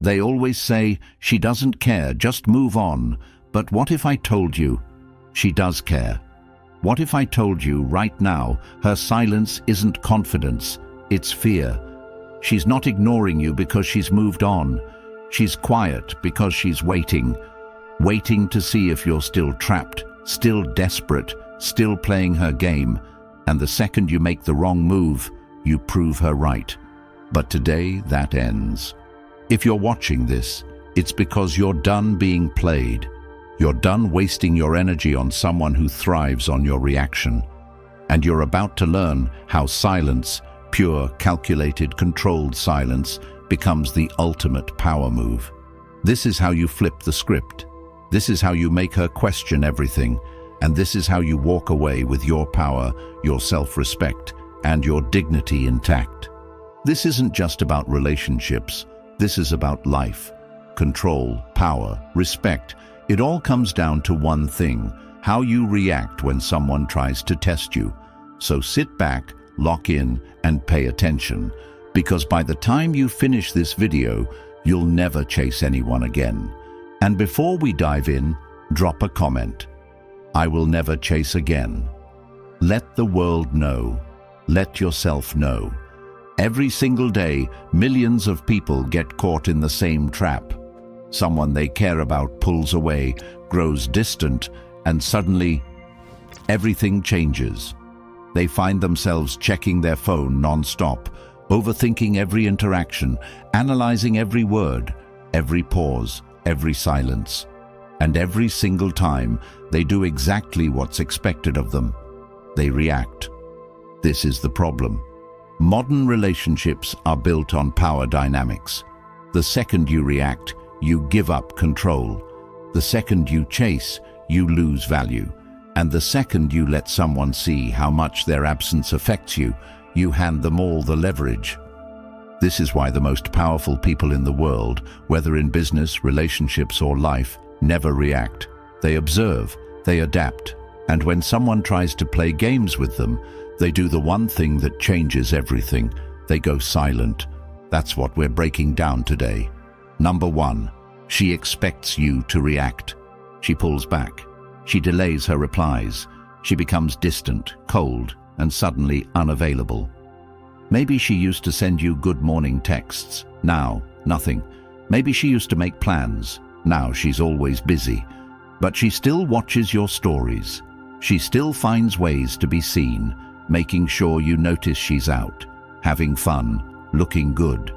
They always say, "She doesn't care, just move on." But what if I told you she does care? What if I told you right now her silence isn't confidence, it's fear? She's not ignoring you because she's moved on. She's quiet because she's waiting to see if you're still trapped, still desperate, still playing her game. And the second you make the wrong move, you prove her right. But today, that ends. If you're watching this, it's because you're done being played. You're done wasting your energy on someone who thrives on your reaction. And you're about to learn how silence, pure, calculated, controlled silence, becomes the ultimate power move. This is how you flip the script. This is how you make her question everything. And this is how you walk away with your power, your self-respect, and your dignity intact. This isn't just about relationships. This is about life. Control, power, respect. It all comes down to one thing: how you react when someone tries to test you. So sit back, lock in, and pay attention, because by the time you finish this video, you'll never chase anyone again. And before we dive in, drop a comment. I will never chase again. Let the world know. Let yourself know. Every single day, millions of people get caught in the same trap. Someone they care about pulls away, grows distant, and suddenly, everything changes. They find themselves checking their phone non-stop, overthinking every interaction, analyzing every word, every pause, every silence. And every single time, they do exactly what's expected of them. They react. This is the problem. Modern relationships are built on power dynamics. The second you react, you give up control. The second you chase, you lose value. And the second you let someone see how much their absence affects you, you hand them all the leverage. This is why the most powerful people in the world, whether in business, relationships, or life, never react. They observe, they adapt, and when someone tries to play games with them, they do the one thing that changes everything. They go silent. That's what we're breaking down today. Number 1, she expects you to react. She pulls back. She delays her replies. She becomes distant, cold, and suddenly unavailable. Maybe she used to send you good morning texts. Now, nothing. Maybe she used to make plans. Now she's always busy. But she still watches your stories. She still finds ways to be seen, making sure you notice she's out, having fun, looking good.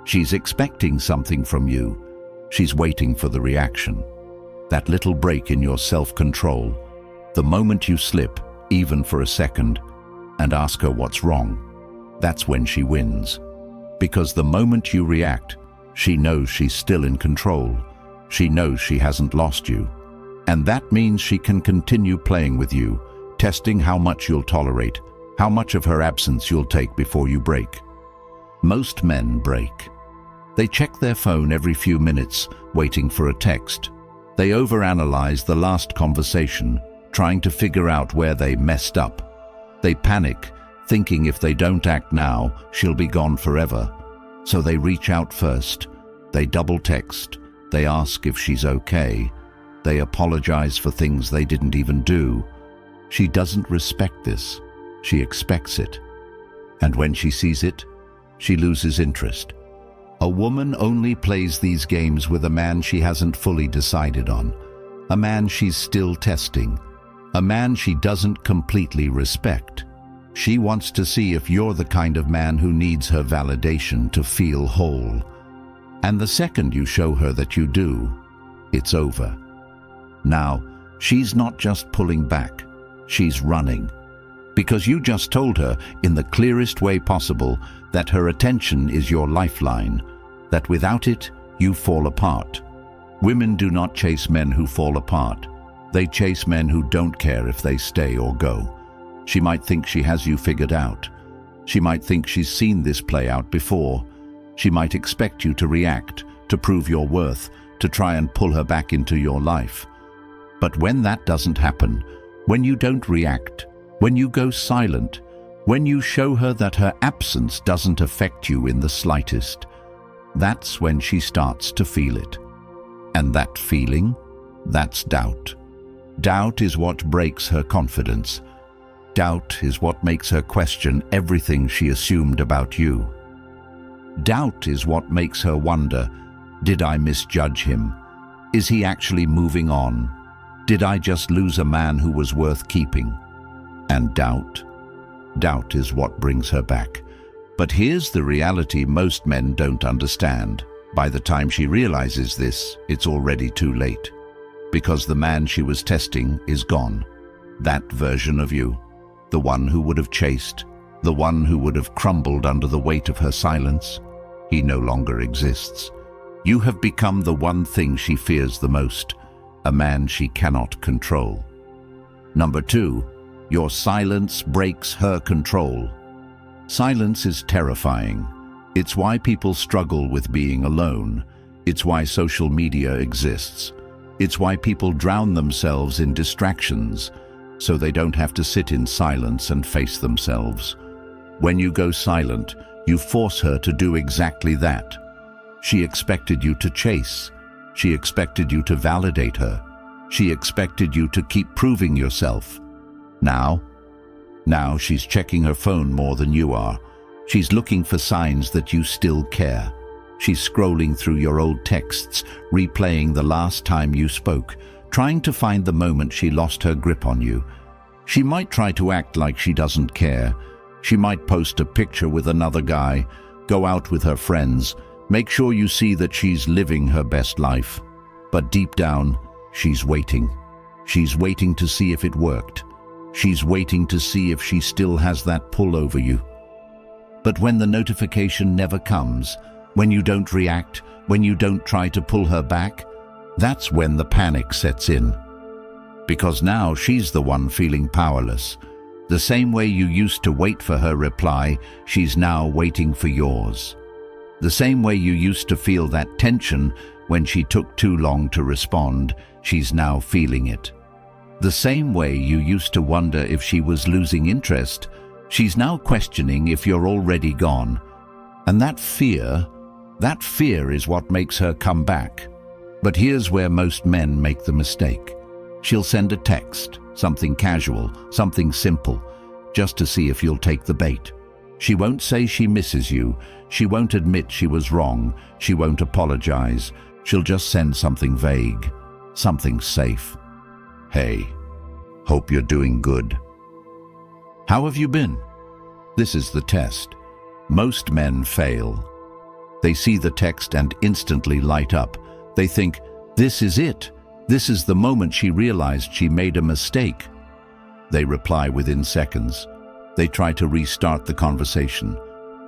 She's expecting something from you. She's waiting for the reaction. That little break in your self-control, the moment you slip, even for a second, and ask her what's wrong, that's when she wins. Because the moment you react, she knows she's still in control. She knows she hasn't lost you. And that means she can continue playing with you, testing how much you'll tolerate, how much of her absence you'll take before you break. Most men break. They check their phone every few minutes, waiting for a text. They overanalyze the last conversation, trying to figure out where they messed up. They panic, thinking if they don't act now, she'll be gone forever. So they reach out first. They double text. They ask if she's okay. They apologize for things they didn't even do. She doesn't respect this. She expects it. And when she sees it, she loses interest. A woman only plays these games with a man she hasn't fully decided on, a man she's still testing, a man she doesn't completely respect. She wants to see if you're the kind of man who needs her validation to feel whole. And the second you show her that you do, it's over. Now, she's not just pulling back, she's running. Because you just told her in the clearest way possible that her attention is your lifeline, that without it, you fall apart. Women do not chase men who fall apart. They chase men who don't care if they stay or go. She might think she has you figured out. She might think she's seen this play out before. She might expect you to react, to prove your worth, to try and pull her back into your life. But when that doesn't happen, when you don't react, when you go silent, when you show her that her absence doesn't affect you in the slightest, That's when she starts to feel it. And that feeling, that's doubt. Doubt is what breaks her confidence. Doubt is what makes her question everything she assumed about you. Doubt is what makes her wonder, did I misjudge him? Is he actually moving on? Did I just lose a man who was worth keeping? And doubt is what brings her back. But here's the reality most men don't understand. By the time she realizes this, it's already too late. Because the man she was testing is gone. That version of you. The one who would have chased. The one who would have crumbled under the weight of her silence. He no longer exists. You have become the one thing she fears the most. A man she cannot control. Number 2, your silence breaks her control. Silence is terrifying. It's why people struggle with being alone. It's why social media exists. It's why people drown themselves in distractions, so they don't have to sit in silence and face themselves. When you go silent, you force her to do exactly that. She expected you to chase. She expected you to validate her. She expected you to keep proving yourself. Now she's checking her phone more than you are. She's looking for signs that you still care. She's scrolling through your old texts, replaying the last time you spoke, trying to find the moment she lost her grip on you. She might try to act like she doesn't care. She might post a picture with another guy, go out with her friends, make sure you see that she's living her best life. But deep down, she's waiting. She's waiting to see if it worked. She's waiting to see if she still has that pull over you. But when the notification never comes, when you don't react, when you don't try to pull her back, that's when the panic sets in. Because now she's the one feeling powerless. The same way you used to wait for her reply, she's now waiting for yours. The same way you used to feel that tension when she took too long to respond, she's now feeling it. The same way you used to wonder if she was losing interest, she's now questioning if you're already gone. And that fear is what makes her come back. But here's where most men make the mistake. She'll send a text, something casual, something simple, just to see if you'll take the bait. She won't say she misses you. She won't admit she was wrong. She won't apologize. She'll just send something vague, something safe. Hey, hope you're doing good. How have you been? This is the test. Most men fail. They see the text and instantly light up. They think, this is it. This is the moment she realized she made a mistake. They reply within seconds. They try to restart the conversation.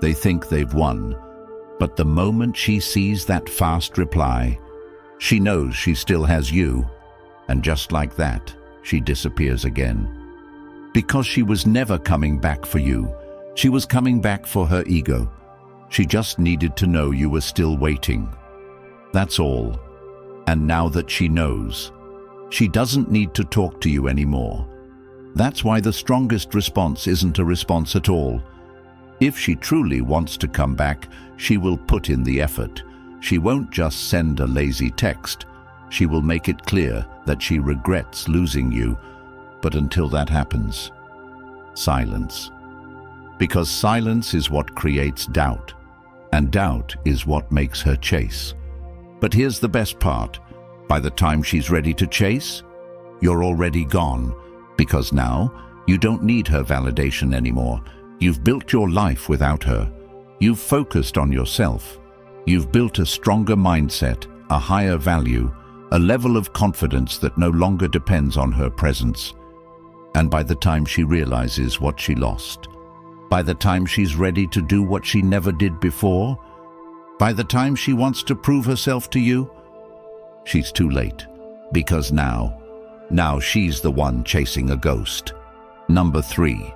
They think they've won. But the moment she sees that fast reply, she knows she still has you. And just like that, she disappears again. Because she was never coming back for you. She was coming back for her ego. She just needed to know you were still waiting. That's all. And now that she knows, she doesn't need to talk to you anymore. That's why the strongest response isn't a response at all. If she truly wants to come back, she will put in the effort. She won't just send a lazy text. She will make it clear that she regrets losing you. But until that happens, silence. Because silence is what creates doubt, and doubt is what makes her chase. But here's the best part. By the time she's ready to chase, you're already gone. Because now, you don't need her validation anymore. You've built your life without her. You've focused on yourself. You've built a stronger mindset, a higher value, a level of confidence that no longer depends on her presence. And by the time she realizes what she lost, by the time she's ready to do what she never did before, by the time she wants to prove herself to you, she's too late. Because now she's the one chasing a ghost. Number 3,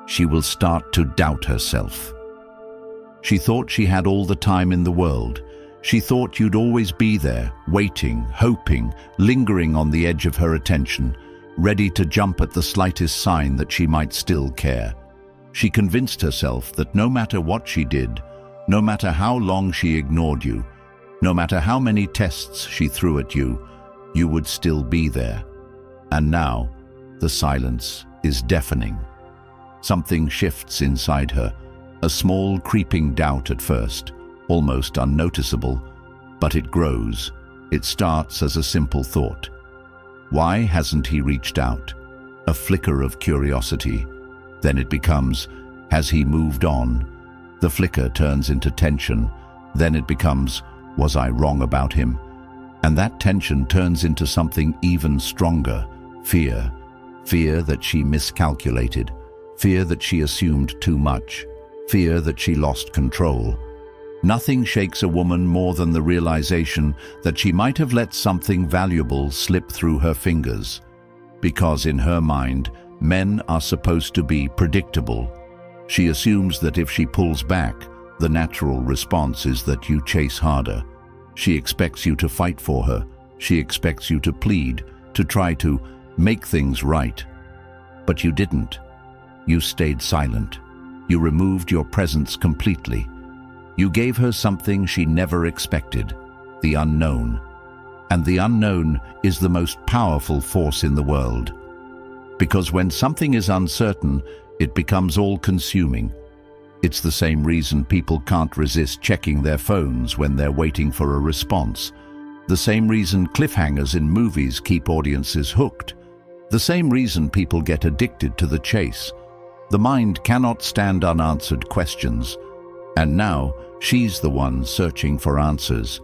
she will start to doubt herself. She thought she had all the time in the world. She thought you'd always be there, waiting, hoping, lingering on the edge of her attention, ready to jump at the slightest sign that she might still care. She convinced herself that no matter what she did, No matter how long she ignored you, no matter how many tests she threw at you, you would still be there. And now, the silence is deafening. Something shifts inside her, a small creeping doubt at first, almost unnoticeable, but it grows. It starts as a simple thought. Why hasn't he reached out? A flicker of curiosity. Then it becomes, has he moved on? The flicker turns into tension. Then it becomes, was I wrong about him? And that tension turns into something even stronger, fear. Fear that she miscalculated. Fear that she assumed too much. Fear that she lost control. Nothing shakes a woman more than the realization that she might have let something valuable slip through her fingers. Because in her mind, men are supposed to be predictable. She assumes that if she pulls back, the natural response is that you chase harder. She expects you to fight for her. She expects you to plead, to try to make things right. But you didn't. You stayed silent. You removed your presence completely. You gave her something she never expected, the unknown. And the unknown is the most powerful force in the world. Because when something is uncertain, it becomes all-consuming. It's the same reason people can't resist checking their phones when they're waiting for a response. The same reason cliffhangers in movies keep audiences hooked. The same reason people get addicted to the chase. The mind cannot stand unanswered questions. And now, she's the one searching for answers.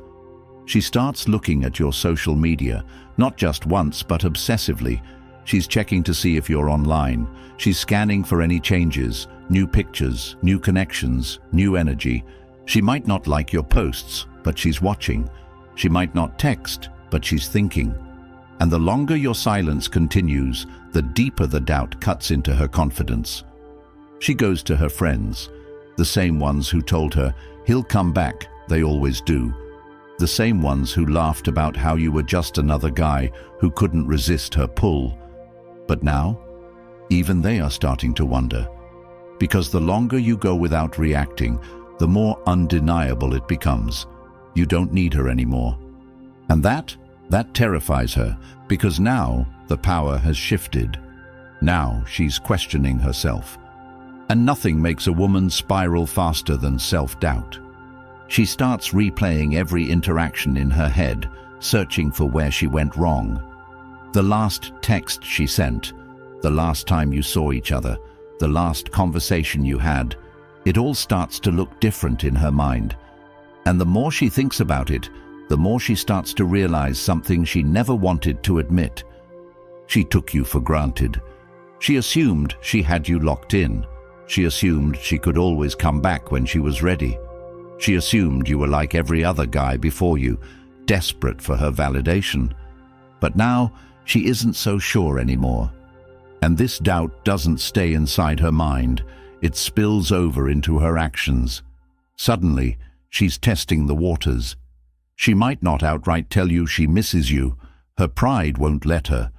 She starts looking at your social media, not just once, but obsessively. She's checking to see if you're online. She's scanning for any changes, new pictures, new connections, new energy. She might not like your posts, but she's watching. She might not text, but she's thinking. And the longer your silence continues, the deeper the doubt cuts into her confidence. She goes to her friends, the same ones who told her, he'll come back, they always do. The same ones who laughed about how you were just another guy who couldn't resist her pull. But now, even they are starting to wonder. Because the longer you go without reacting, the more undeniable it becomes. You don't need her anymore. And that terrifies her, because now the power has shifted. Now she's questioning herself. And nothing makes a woman spiral faster than self-doubt. She starts replaying every interaction in her head, searching for where she went wrong. The last text she sent, the last time you saw each other, the last conversation you had, it all starts to look different in her mind. And the more she thinks about it, the more she starts to realize something she never wanted to admit. She took you for granted. She assumed she had you locked in. She assumed she could always come back when she was ready. She assumed you were like every other guy before you, desperate for her validation. But now, she isn't so sure anymore. And this doubt doesn't stay inside her mind. It spills over into her actions. Suddenly, she's testing the waters. She might not outright tell you she misses you. Her pride won't let her.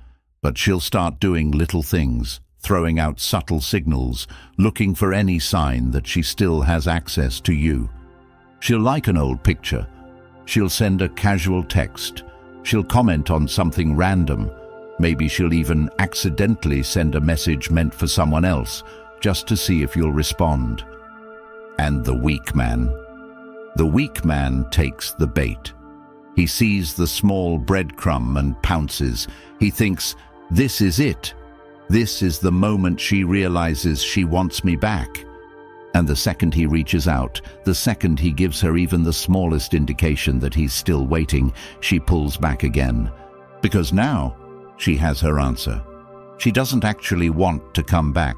But she'll start doing little things, throwing out subtle signals, looking for any sign that she still has access to you. She'll like an old picture. She'll send a casual text. She'll comment on something random. Maybe she'll even accidentally send a message meant for someone else, just to see if you'll respond. And the weak man. The weak man takes the bait. He sees the small breadcrumb and pounces. He thinks, this is it. This is the moment she realizes she wants me back. And the second he reaches out, the second he gives her even the smallest indication that he's still waiting, she pulls back again. Because now, she has her answer. She doesn't actually want to come back.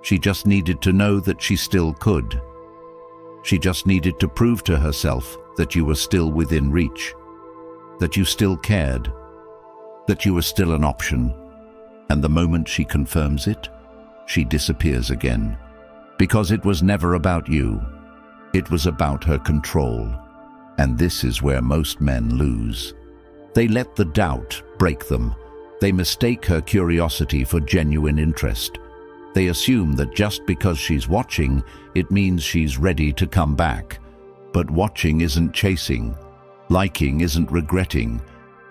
She just needed to know that she still could. She just needed to prove to herself that you were still within reach, that you still cared, that you were still an option. And the moment she confirms it, she disappears again. Because it was never about you. It was about her control. And this is where most men lose. They let the doubt break them. They mistake her curiosity for genuine interest. They assume that just because she's watching, it means she's ready to come back. But watching isn't chasing. Liking isn't regretting.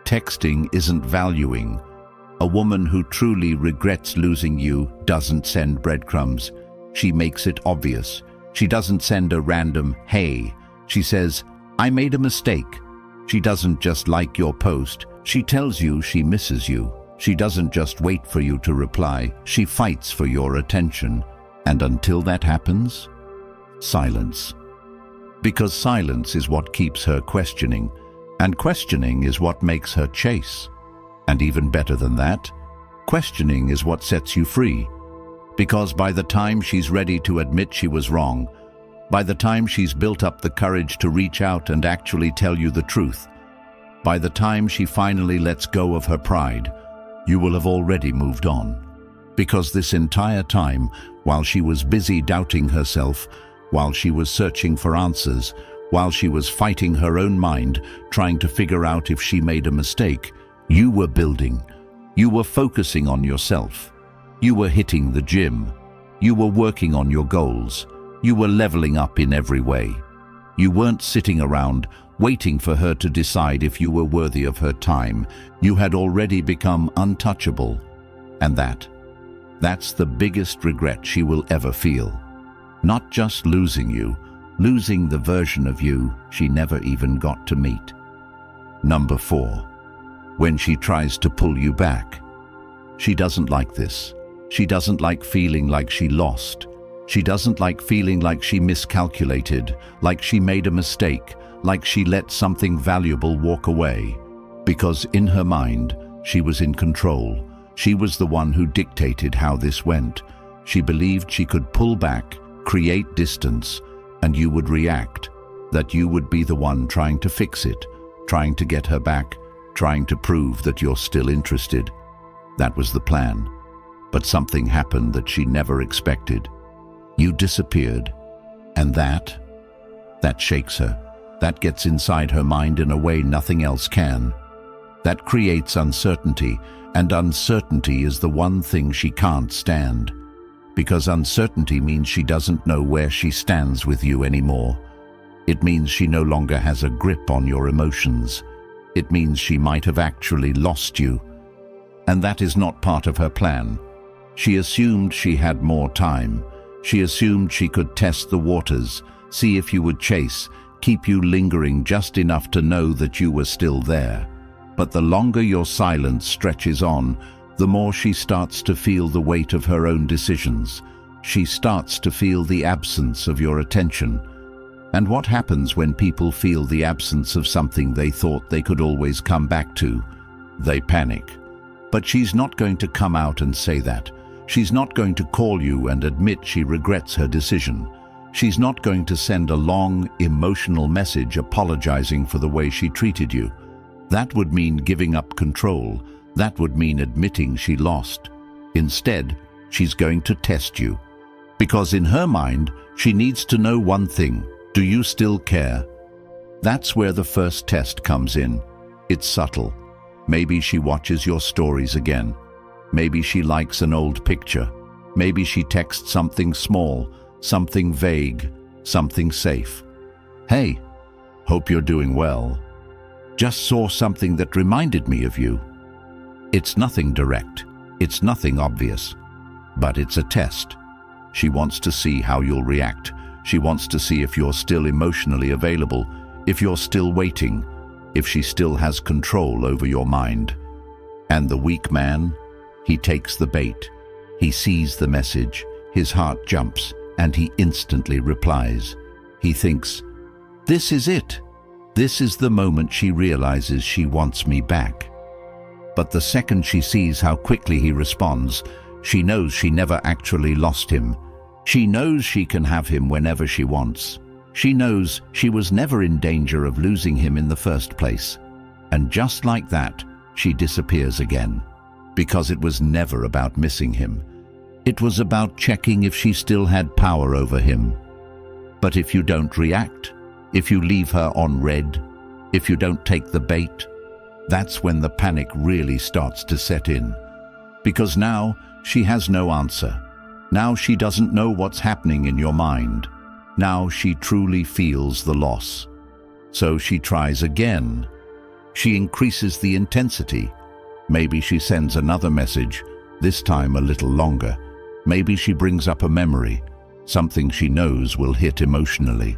Texting isn't valuing. A woman who truly regrets losing you doesn't send breadcrumbs. She makes it obvious. She doesn't send a random "hey." She says, "I made a mistake." She doesn't just like your post. She tells you she misses you. She doesn't just wait for you to reply. She fights for your attention. And until that happens, silence. Because silence is what keeps her questioning, and questioning is what makes her chase. And even better than that, questioning is what sets you free. Because by the time she's ready to admit she was wrong, by the time she's built up the courage to reach out and actually tell you the truth, by the time she finally lets go of her pride, you will have already moved on. Because this entire time, while she was busy doubting herself, while she was searching for answers, while she was fighting her own mind, trying to figure out if she made a mistake, you were building. You were focusing on yourself. You were hitting the gym. You were working on your goals. You were leveling up in every way. You weren't sitting around waiting for her to decide if you were worthy of her time. You had already become untouchable. And that's the biggest regret she will ever feel. Not just losing you, losing the version of you she never even got to meet. Number 4. When she tries to pull you back. She doesn't like this. She doesn't like feeling like she lost. She doesn't like feeling like she miscalculated, like she made a mistake, like she let something valuable walk away. Because in her mind, she was in control. She was the one who dictated how this went. She believed she could pull back, create distance, and you would react, that you would be the one trying to fix it, trying to get her back, trying to prove that you're still interested. That was the plan. But something happened that she never expected. You disappeared, and that shakes her. That gets inside her mind in a way nothing else can. That creates uncertainty, and uncertainty is the one thing she can't stand. Because uncertainty means she doesn't know where she stands with you anymore. It means she no longer has a grip on your emotions. It means she might have actually lost you. And that is not part of her plan. She assumed she had more time. She assumed she could test the waters, see if you would chase, keep you lingering just enough to know that you were still there. But the longer your silence stretches on, the more she starts to feel the weight of her own decisions. She starts to feel the absence of your attention. And what happens when people feel the absence of something they thought they could always come back to? They panic. But she's not going to come out and say that. She's not going to call you and admit she regrets her decision. She's not going to send a long, emotional message apologizing for the way she treated you. That would mean giving up control. That would mean admitting she lost. Instead, she's going to test you. Because in her mind, she needs to know one thing. Do you still care? That's where the first test comes in. It's subtle. Maybe she watches your stories again. Maybe she likes an old picture. Maybe she texts something small, something vague, something safe. Hey, hope you're doing well. Just saw something that reminded me of you. It's nothing direct. It's nothing obvious. But it's a test. She wants to see how you'll react. She wants to see if you're still emotionally available, if you're still waiting, if she still has control over your mind. And the weak man, he takes the bait. He sees the message, his heart jumps, and he instantly replies. He thinks, "This is it. This is the moment she realizes she wants me back." But the second she sees how quickly he responds, she knows she never actually lost him. She knows she can have him whenever she wants. She knows she was never in danger of losing him in the first place. And just like that, she disappears again. Because it was never about missing him. It was about checking if she still had power over him. But if you don't react, if you leave her on red, if you don't take the bait, that's when the panic really starts to set in. Because now she has no answer. Now she doesn't know what's happening in your mind. Now she truly feels the loss. So she tries again. She increases the intensity. Maybe she sends another message, this time a little longer. Maybe she brings up a memory, something she knows will hit emotionally.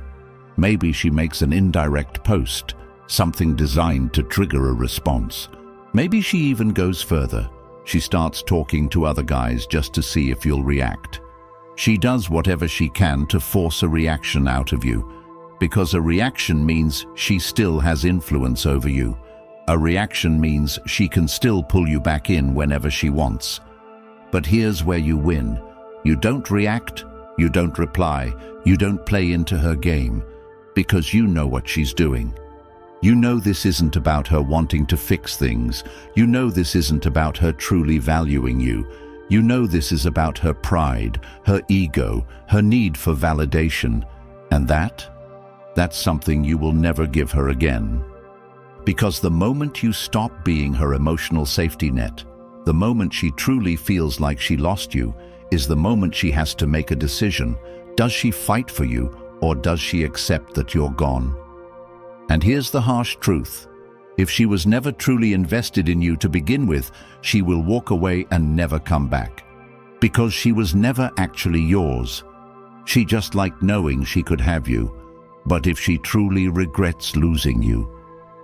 Maybe she makes an indirect post, something designed to trigger a response. Maybe she even goes further. She starts talking to other guys just to see if you'll react. She does whatever she can to force a reaction out of you, because a reaction means she still has influence over you. A reaction means she can still pull you back in whenever she wants. But here's where you win. You don't react, you don't reply, you don't play into her game, because you know what she's doing. You know this isn't about her wanting to fix things. You know this isn't about her truly valuing you. You know this is about her pride, her ego, her need for validation. And that's something you will never give her again. Because the moment you stop being her emotional safety net, the moment she truly feels like she lost you, is the moment she has to make a decision. Does she fight for you, or does she accept that you're gone? And here's the harsh truth. If she was never truly invested in you to begin with, she will walk away and never come back. Because she was never actually yours. She just liked knowing she could have you. But if she truly regrets losing you,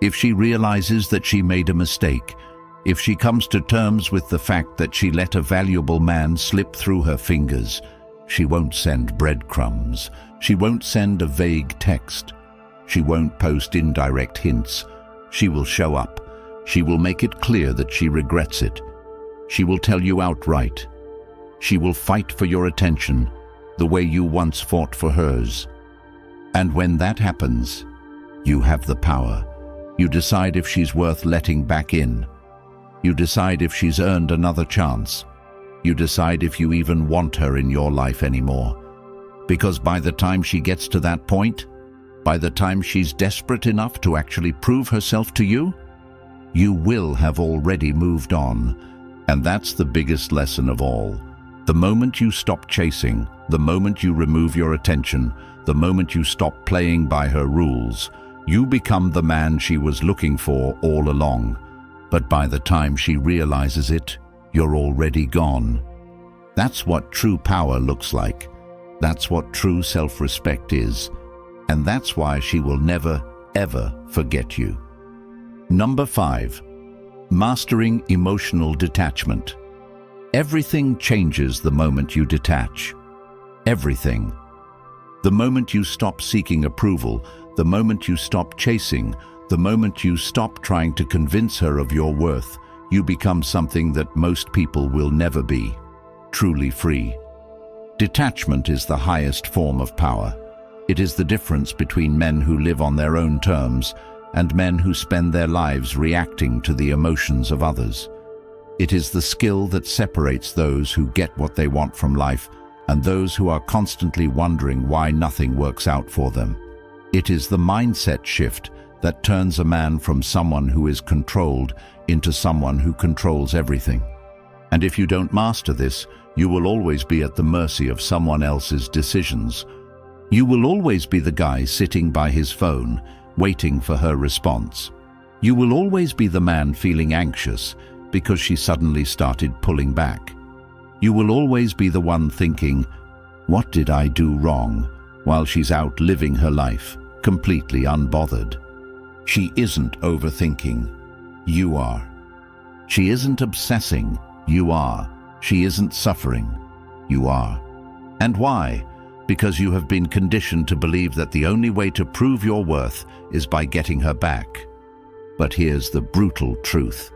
if she realizes that she made a mistake, if she comes to terms with the fact that she let a valuable man slip through her fingers, she won't send breadcrumbs. She won't send a vague text. She won't post indirect hints. She will show up. She will make it clear that she regrets it. She will tell you outright. She will fight for your attention the way you once fought for hers. And when that happens, you have the power. You decide if she's worth letting back in. You decide if she's earned another chance. You decide if you even want her in your life anymore. Because by the time she gets to that point, by the time she's desperate enough to actually prove herself to you, you will have already moved on. And that's the biggest lesson of all. The moment you stop chasing, the moment you remove your attention, the moment you stop playing by her rules, you become the man she was looking for all along. But by the time she realizes it, you're already gone. That's what true power looks like. That's what true self-respect is. And that's why she will never, ever forget you. Number 5. Mastering emotional detachment. Everything changes the moment you detach. Everything. The moment you stop seeking approval, the moment you stop chasing, the moment you stop trying to convince her of your worth, you become something that most people will never be. Truly free. Detachment is the highest form of power. It is the difference between men who live on their own terms and men who spend their lives reacting to the emotions of others. It is the skill that separates those who get what they want from life and those who are constantly wondering why nothing works out for them. It is the mindset shift that turns a man from someone who is controlled into someone who controls everything. And if you don't master this, you will always be at the mercy of someone else's decisions. You will always be the guy sitting by his phone, waiting for her response. You will always be the man feeling anxious because she suddenly started pulling back. You will always be the one thinking, "What did I do wrong?" while she's out living her life, completely unbothered. She isn't overthinking. You are. She isn't obsessing. You are. She isn't suffering. You are. And why? Because you have been conditioned to believe that the only way to prove your worth is by getting her back. But here's the brutal truth.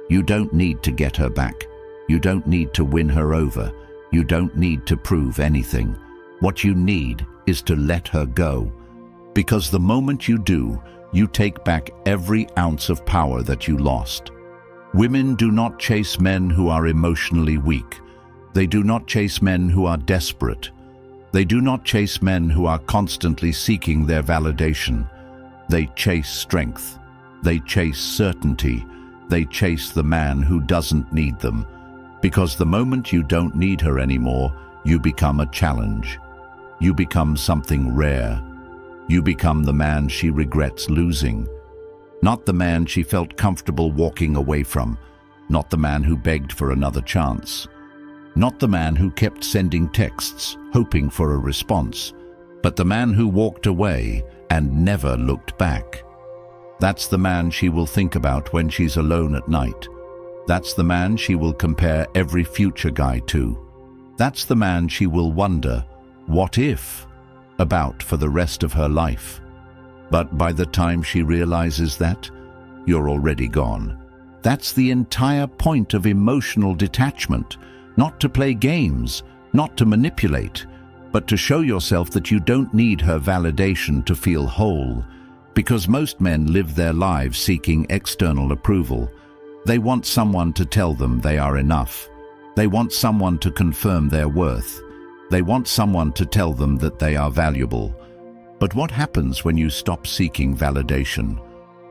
You don't need to get her back. You don't need to win her over. You don't need to prove anything. What you need is to let her go. Because the moment you do, you take back every ounce of power that you lost. Women do not chase men who are emotionally weak. They do not chase men who are desperate. They do not chase men who are constantly seeking their validation. They chase strength. They chase certainty. They chase the man who doesn't need them. Because the moment you don't need her anymore, you become a challenge. You become something rare. You become the man she regrets losing. Not the man she felt comfortable walking away from. Not the man who begged for another chance. Not the man who kept sending texts, hoping for a response. But the man who walked away and never looked back. That's the man she will think about when she's alone at night. That's the man she will compare every future guy to. That's the man she will wonder, what if, about for the rest of her life. But by the time she realizes that, you're already gone. That's the entire point of emotional detachment, not to play games, not to manipulate, but to show yourself that you don't need her validation to feel whole, because most men live their lives seeking external approval. They want someone to tell them they are enough. They want someone to confirm their worth. They want someone to tell them that they are valuable. But what happens when you stop seeking validation?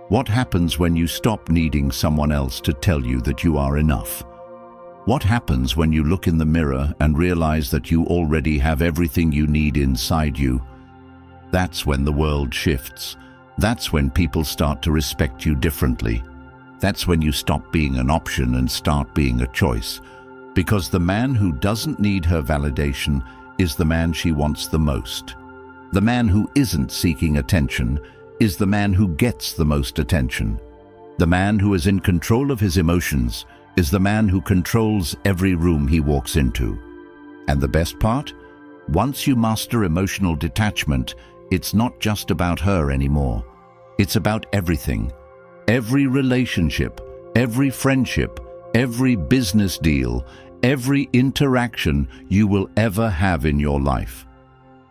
What happens when you stop needing someone else to tell you that you are enough? What happens when you look in the mirror and realize that you already have everything you need inside you? That's when the world shifts. That's when people start to respect you differently. That's when you stop being an option and start being a choice. Because the man who doesn't need her validation is the man she wants the most. The man who isn't seeking attention is the man who gets the most attention. The man who is in control of his emotions is the man who controls every room he walks into. And the best part? Once you master emotional detachment, it's not just about her anymore. It's about everything. Every relationship, every friendship, every business deal, every interaction you will ever have in your life.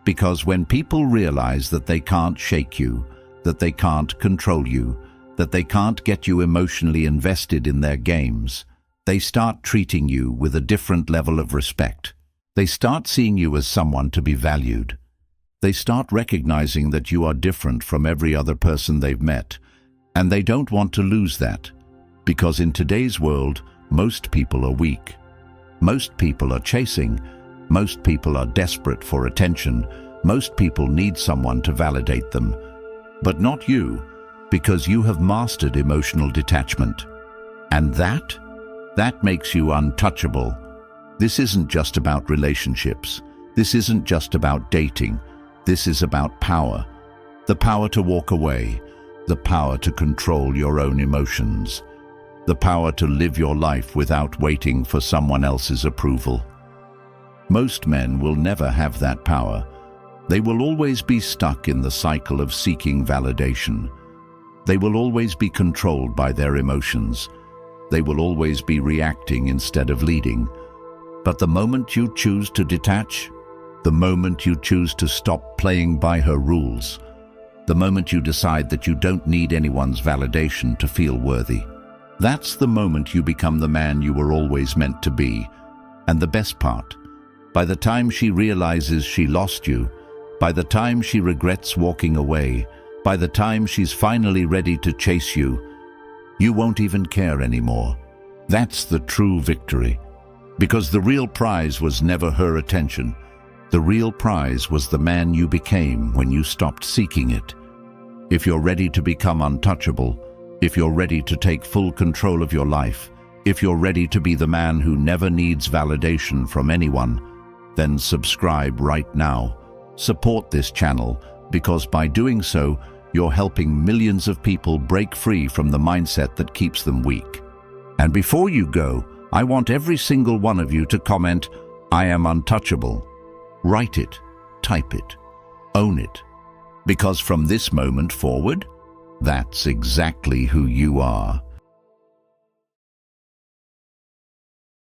Because when people realize that they can't shake you, that they can't control you, that they can't get you emotionally invested in their games, they start treating you with a different level of respect. They start seeing you as someone to be valued. They start recognizing that you are different from every other person they've met, and they don't want to lose that, because in today's world, most people are weak. Most people are chasing. Most people are desperate for attention. Most people need someone to validate them. But not you, because you have mastered emotional detachment. And that makes you untouchable. This isn't just about relationships. This isn't just about dating. This is about power. The power to walk away. The power to control your own emotions. The power to live your life without waiting for someone else's approval. Most men will never have that power. They will always be stuck in the cycle of seeking validation. They will always be controlled by their emotions. They will always be reacting instead of leading. But the moment you choose to detach, the moment you choose to stop playing by her rules, the moment you decide that you don't need anyone's validation to feel worthy, that's the moment you become the man you were always meant to be. And the best part, by the time she realizes she lost you, by the time she regrets walking away, by the time she's finally ready to chase you, you won't even care anymore. That's the true victory. Because the real prize was never her attention. The real prize was the man you became when you stopped seeking it. If you're ready to become untouchable, if you're ready to take full control of your life, if you're ready to be the man who never needs validation from anyone, then subscribe right now. Support this channel, because by doing so, you're helping millions of people break free from the mindset that keeps them weak. And before you go, I want every single one of you to comment, "I am untouchable." Write it, type it, own it. Because from this moment forward, that's exactly who you are.